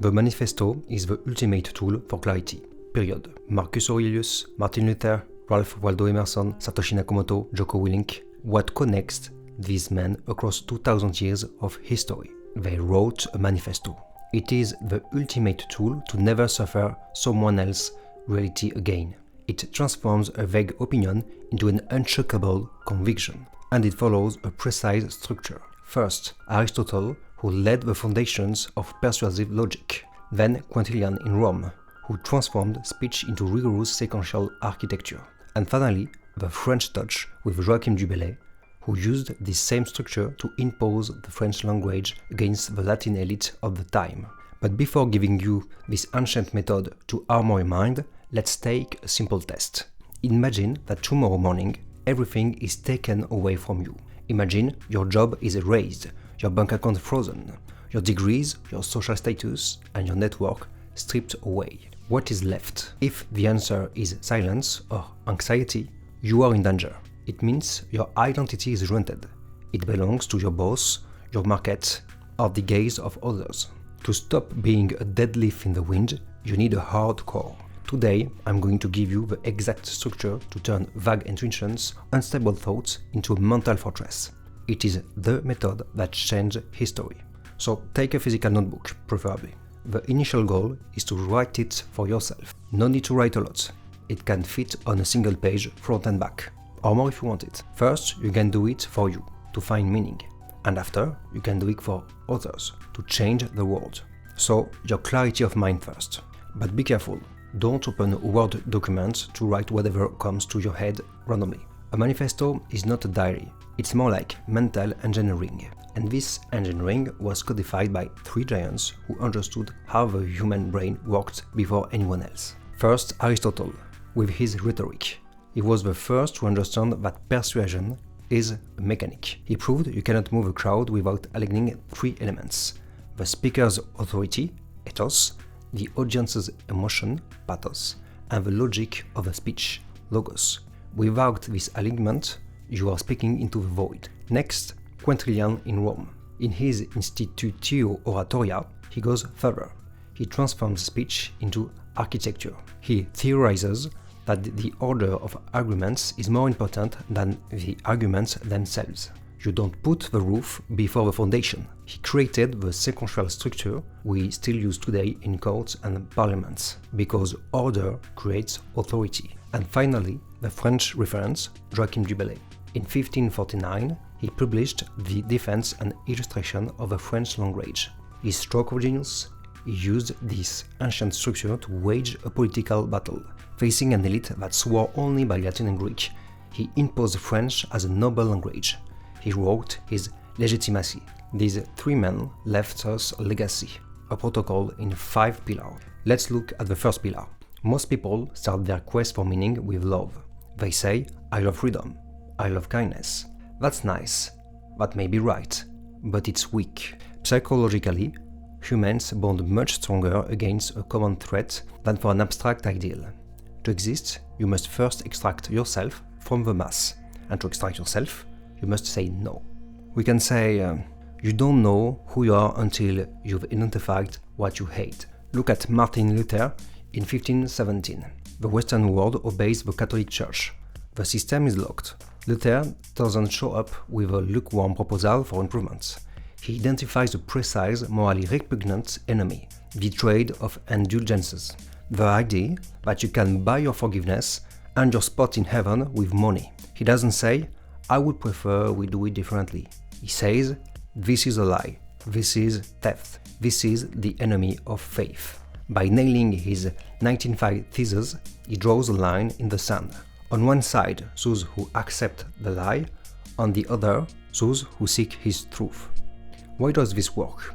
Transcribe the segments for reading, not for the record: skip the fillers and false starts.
The Manifesto is the ultimate tool for clarity. Period. Marcus Aurelius, Martin Luther, Ralph Waldo Emerson, Satoshi Nakamoto, Jocko Willink. What connects these men across 2000 years of history? They wrote a manifesto. It is the ultimate tool to never suffer someone else's reality again. It transforms a vague opinion into an unshakeable conviction, and it follows a precise structure. First, Aristotle, who laid the foundations of persuasive logic. Then Quintilian in Rome, who transformed speech into rigorous sequential architecture. And finally, the French touch with Joachim du Bellay, who used this same structure to impose the French language against the Latin elite of the time. But before giving you this ancient method to armor your mind, let's take a simple test. Imagine that tomorrow morning, everything is taken away from you. Imagine your job is erased, your bank account frozen, your degrees, your social status, and your network stripped away. What is left? If the answer is silence or anxiety, you are in danger. It means your identity is rented. It belongs to your boss, your market, or the gaze of others. To stop being a dead leaf in the wind, you need a hard core. Today, I'm going to give you the exact structure to turn vague intuitions, unstable thoughts into a mental fortress. It is the method that changed history. So take a physical notebook, preferably. The initial goal is to write it for yourself. No need to write a lot. It can fit on a single page, front and back, or more if you want it. First, you can do it for you, to find meaning. And after, you can do it for others, to change the world. So, your clarity of mind first. But be careful. Don't open a Word document to write whatever comes to your head randomly. A manifesto is not a diary, it's more like mental engineering. And this engineering was codified by three giants who understood how the human brain worked before anyone else. First, Aristotle, with his rhetoric. He was the first to understand that persuasion is a mechanic. He proved you cannot move a crowd without aligning three elements: the speaker's authority, ethos, the audience's emotion, pathos, and the logic of the speech, logos. Without this alignment, you are speaking into the void. Next, Quintilian in Rome. In his Institutio Oratoria, he goes further. He transforms speech into architecture. He theorizes that the order of arguments is more important than the arguments themselves. You don't put the roof before the foundation. He created the sequential structure we still use today in courts and parliaments, because order creates authority. And finally, the French reference, Joachim du Bellay. In 1549, he published the defense and illustration of the French language. His stroke of genius, he used this ancient structure to wage a political battle. Facing an elite that swore only by Latin and Greek, he imposed French as a noble language. He wrote his legitimacy. These three men left us a legacy, a protocol in 5 pillars. Let's look at the first pillar. Most people start their quest for meaning with love. They say, I love freedom, I love kindness. That's nice, that may be right, but it's weak. Psychologically, humans bond much stronger against a common threat than for an abstract ideal. To exist, you must first extract yourself from the mass, and to extract yourself, you must say no. We can say, you don't know who you are until you've identified what you hate. Look at Martin Luther in 1517. The Western world obeys the Catholic Church. The system is locked. Luther doesn't show up with a lukewarm proposal for improvements. He identifies a precise, morally repugnant enemy, the trade of indulgences. The idea that you can buy your forgiveness and your spot in heaven with money. He doesn't say, I would prefer we do it differently. He says, this is a lie, this is theft, this is the enemy of faith. By nailing his 1905 thesis, he draws a line in the sand. On one side, those who accept the lie, on the other, those who seek his truth. Why does this work?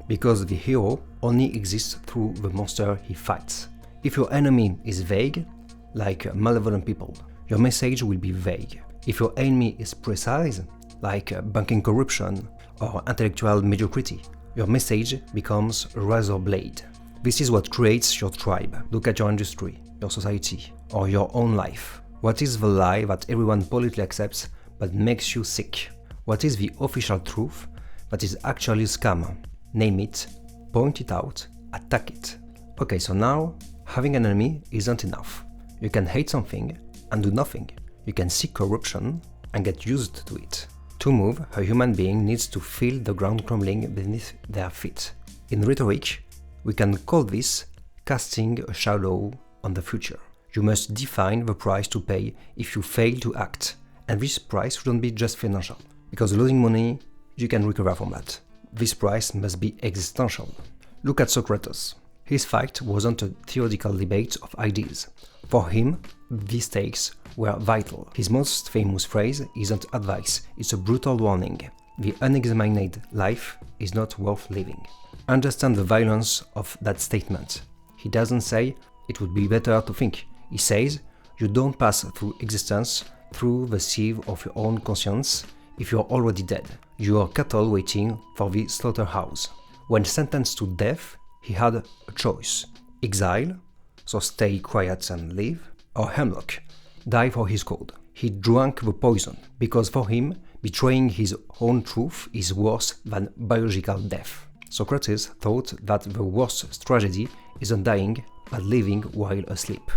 Because the hero only exists through the monster he fights. If your enemy is vague, like malevolent people, your message will be vague. If your enemy is precise, like banking corruption or intellectual mediocrity, your message becomes a razor blade. This is what creates your tribe. Look at your industry, your society, or your own life. What is the lie that everyone politely accepts but makes you sick? What is the official truth that is actually a scam? Name it, point it out, attack it. Okay, so now, having an enemy isn't enough. You can hate something and do nothing. You can see corruption and get used to it. To move, a human being needs to feel the ground crumbling beneath their feet. In rhetoric, we can call this casting a shadow on the future. You must define the price to pay if you fail to act, and this price shouldn't be just financial, because losing money, you can recover from that. This price must be existential. Look at Socrates. His fight wasn't a theoretical debate of ideas. For him, these stakes were vital. His most famous phrase isn't advice, it's a brutal warning. The unexamined life is not worth living. Understand the violence of that statement. He doesn't say, it would be better to think. He says, you don't pass through existence through the sieve of your own conscience if you're already dead. You are cattle waiting for the slaughterhouse. When sentenced to death, he had a choice. Exile, so stay quiet and live, or hemlock, die for his code. He drank the poison, because for him, betraying his own truth is worse than biological death. Socrates thought that the worst tragedy isn't dying, but living while asleep.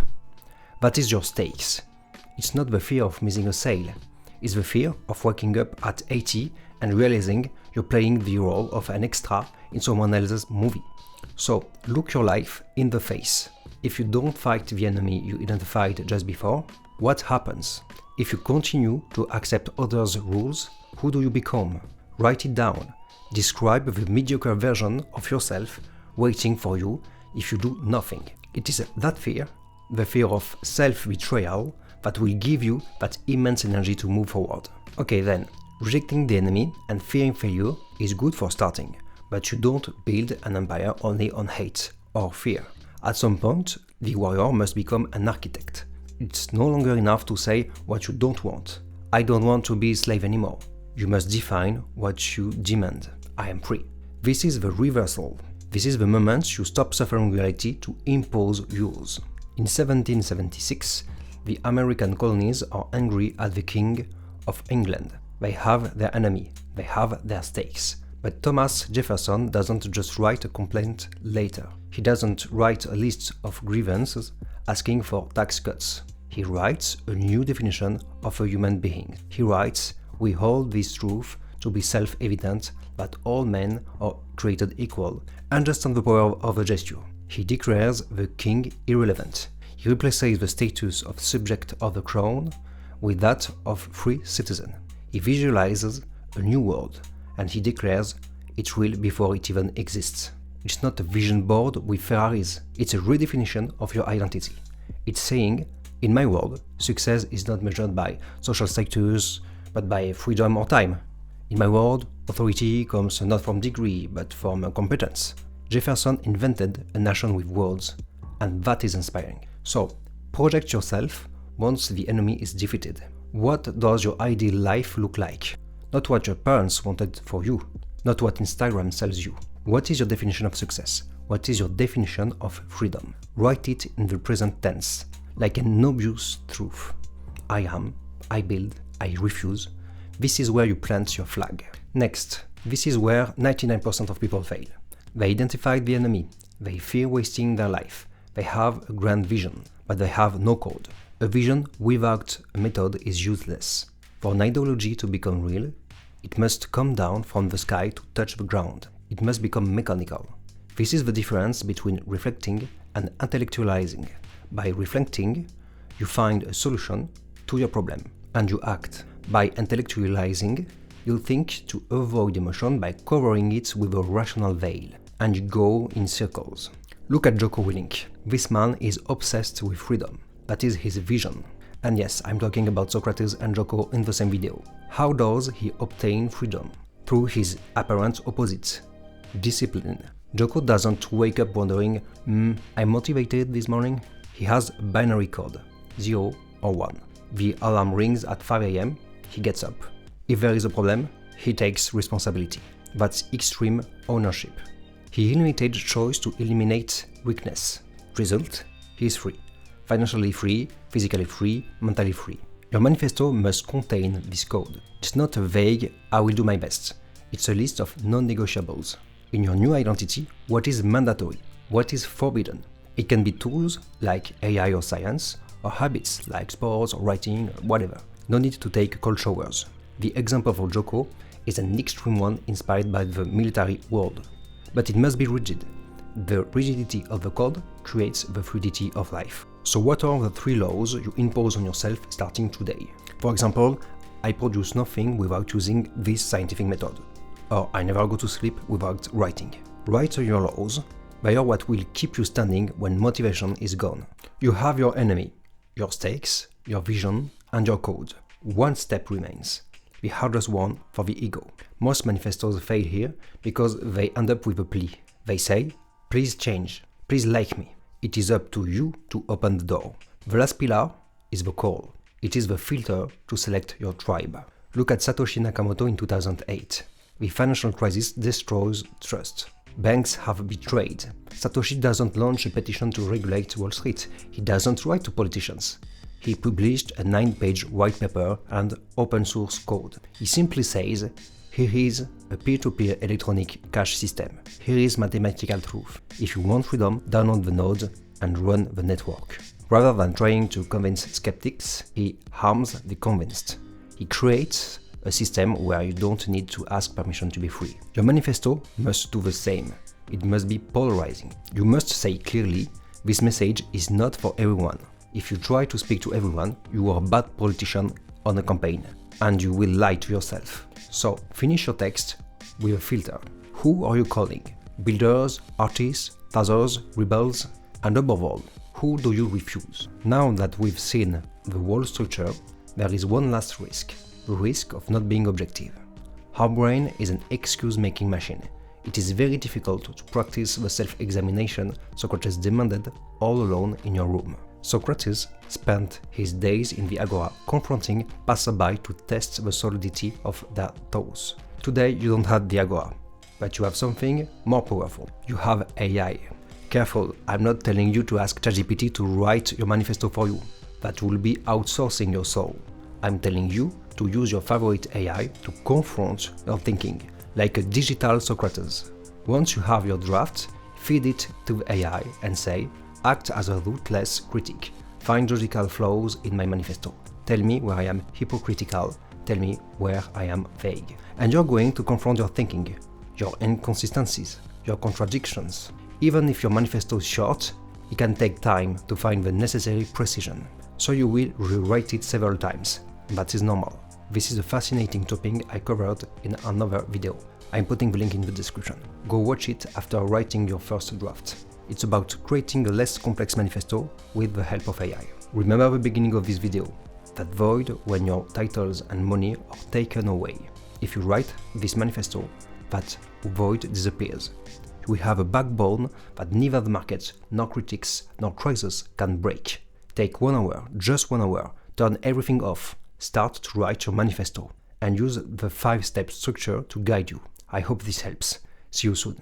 That is your stakes. It's not the fear of missing a sale, it's the fear of waking up at 80 and realizing you're playing the role of an extra in someone else's movie. So, look your life in the face. If you don't fight the enemy you identified just before, what happens? If you continue to accept others' rules, who do you become? Write it down. Describe the mediocre version of yourself waiting for you if you do nothing. It is that fear, the fear of self-betrayal, that will give you that immense energy to move forward. Okay then, rejecting the enemy and fearing failure is good for starting, but you don't build an empire only on hate or fear. At some point, the warrior must become an architect. It's no longer enough to say what you don't want. I don't want to be a slave anymore. You must define what you demand. I am free. This is the reversal. This is the moment you stop suffering reality to impose yours. In 1776, the American colonies are angry at the King of England. They have their enemy. They have their stakes. But Thomas Jefferson doesn't just write a complaint later. He doesn't write a list of grievances asking for tax cuts. He writes a new definition of a human being. He writes, we hold this truth to be self-evident that all men are created equal. Understand the power of a gesture. He declares the king irrelevant. He replaces the status of subject of the crown with that of free citizen. He visualizes a new world, and he declares it will before it even exists. It's not a vision board with Ferraris, it's a redefinition of your identity. It's saying, in my world, success is not measured by social status, but by freedom or time. In my world, authority comes not from degree, but from competence. Jefferson invented a nation with words, and that is inspiring. So, project yourself once the enemy is defeated. What does your ideal life look like? Not what your parents wanted for you, not what Instagram sells you. What is your definition of success? What is your definition of freedom? Write it in the present tense, like an obvious truth. I am, I build, I refuse. This is where you plant your flag. Next, this is where 99% of people fail. They identify the enemy, they fear wasting their life, they have a grand vision, but they have no code. A vision without a method is useless. For an ideology to become real, it must come down from the sky to touch the ground. It must become mechanical. This is the difference between reflecting and intellectualizing. By reflecting, you find a solution to your problem, and you act. By intellectualizing, you think to avoid emotion by covering it with a rational veil, and you go in circles. Look at Jocko Willink. This man is obsessed with freedom. That is his vision. And yes, I'm talking about Socrates and Jocko in the same video. How does he obtain freedom? Through his apparent opposite, discipline. Jocko doesn't wake up wondering, I'm motivated this morning? He has a binary code, 0 or 1. The alarm rings at 5 AM, he gets up. If there is a problem, he takes responsibility. That's extreme ownership. He eliminated choice to eliminate weakness. Result, he is free. Financially free, physically free, mentally free. Your manifesto must contain this code. It's not a vague, I will do my best. It's a list of non-negotiables. In your new identity, what is mandatory? What is forbidden? It can be tools like AI or science, or habits like sports or writing or whatever. No need to take cold showers. The example for Joko is an extreme one inspired by the military world. But it must be rigid. The rigidity of the code creates the fluidity of life. So what are the 3 laws you impose on yourself starting today? For example, I produce nothing without using this scientific method. Or I never go to sleep without writing. Write your laws. They are what will keep you standing when motivation is gone. You have your enemy, your stakes, your vision, and your code. One step remains. The hardest one for the ego. Most manifestos fail here because they end up with a plea. They say, please change, please like me. It is up to you to open the door. The last pillar is the call. It is the filter to select your tribe. Look at Satoshi Nakamoto in 2008. The financial crisis destroys trust. Banks have betrayed. Satoshi doesn't launch a petition to regulate Wall Street. He doesn't write to politicians. He published a 9-page white paper and open source code. He simply says, here is a peer-to-peer electronic cash system. Here is mathematical truth. If you want freedom, download the node and run the network. Rather than trying to convince skeptics, he harms the convinced. He creates a system where you don't need to ask permission to be free. Your manifesto must do the same. It must be polarizing. You must say clearly, this message is not for everyone. If you try to speak to everyone, you are a bad politician on a campaign, and you will lie to yourself. So, finish your text with a filter. Who are you calling? Builders, artists, fathers, rebels, and above all, who do you refuse? Now that we've seen the whole structure, there is one last risk. The risk of not being objective. Our brain is an excuse-making machine. It is very difficult to practice the self-examination Socrates demanded all alone in your room. Socrates spent his days in the agora confronting passersby to test the solidity of their thoughts. Today you don't have the agora, but you have something more powerful. You have AI. Careful, I'm not telling you to ask ChatGPT to write your manifesto for you. That will be outsourcing your soul. I'm telling you to use your favorite AI to confront your thinking, like a digital Socrates. Once you have your draft, feed it to the AI and say, act as a ruthless critic. Find logical flaws in my manifesto. Tell me where I am hypocritical. Tell me where I am vague. And you're going to confront your thinking, your inconsistencies, your contradictions. Even if your manifesto is short, it can take time to find the necessary precision. So you will rewrite it several times. That is normal. This is a fascinating topic I covered in another video. I'm putting the link in the description. Go watch it after writing your first draft. It's about creating a less complex manifesto with the help of AI. Remember the beginning of this video, that void when your titles and money are taken away. If you write this manifesto, that void disappears. We have a backbone that neither the market, nor critics, nor crisis can break. Take 1 hour, just 1 hour, turn everything off, start to write your manifesto, and use the 5-step structure to guide you. I hope this helps. See you soon.